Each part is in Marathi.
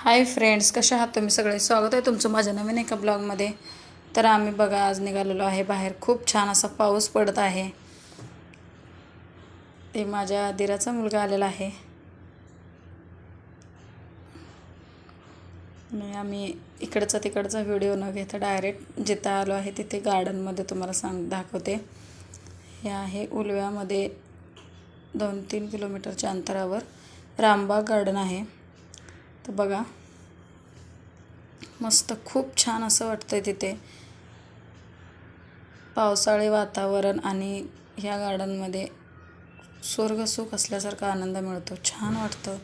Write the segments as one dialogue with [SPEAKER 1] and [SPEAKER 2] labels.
[SPEAKER 1] हाय फ्रेंड्स, कशा आहात तुम्ही सगळे? स्वागत आहे तुमचं माझ्या नवीन एका ब्लॉगमध्ये. तर आम्ही बघा आज निघालेलो आहे बाहेर. खूप छान असा पाऊस पडत आहे. ते माझ्या दिराचा मुलगा आलेला आहे आणि आम्ही इकडचा तिकडचा व्हिडिओ न घेता डायरेक्ट जिथं आलो आहे तिथे गार्डनमध्ये तुम्हाला दाखवते. हे आहे उलव्यामध्ये 2-3 किलोमीटरच्या अंतरावर रामबाग गार्डन आहे. तर बघा, मस्त खूप छान असं वाटतंय तिथे. पावसाळी वातावरण आणि ह्या गार्डनमध्ये स्वर्गसुख असल्यासारखा आनंद मिळतो. छान वाटतं.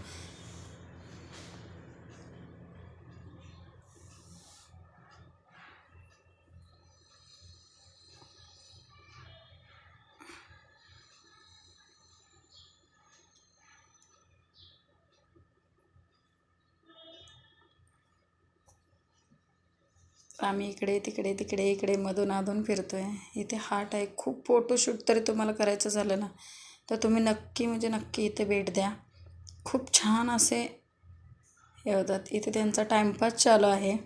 [SPEAKER 1] आम्ही इकडे तिकडे तिकडे इकडे मधून अधून फिरतोय. इथे हाट आहे. खूप फोटोशूट तरी तुम्हाला करायचं झालं ना तर तुम्ही नक्की म्हणजे नक्की इथे भेट द्या. खूप छान असे हे होतात. इथे त्यांचा टाईमपास चालू आहे.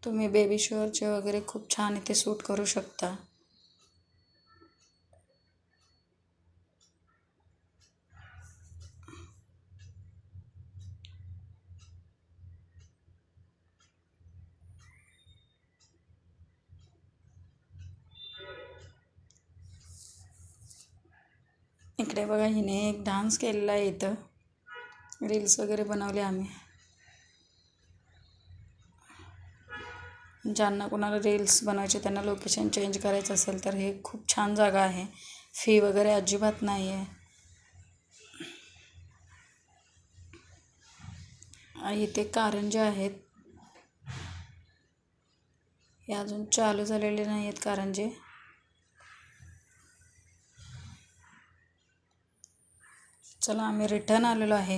[SPEAKER 1] तुम्ही बेबी शॉवरचे वगैरे खूप छान इथे शूट करू शकता. इकडे बघा, हिने एक डान्स केलेला आहे. इथं रील्स वगैरे बनवले आम्ही. ज्यांना कोणाला रील्स बनवायचे, त्यांना लोकेशन चेंज करायचं असेल तर हे खूप छान जागा आहे. फी वगैरे अजिबात नाही आहे. इथे कारंजे आहेत. हे अजून चालू झालेले नाही आहेत कारंजे. चला, आम्ही रिटर्न आलेलो आहे.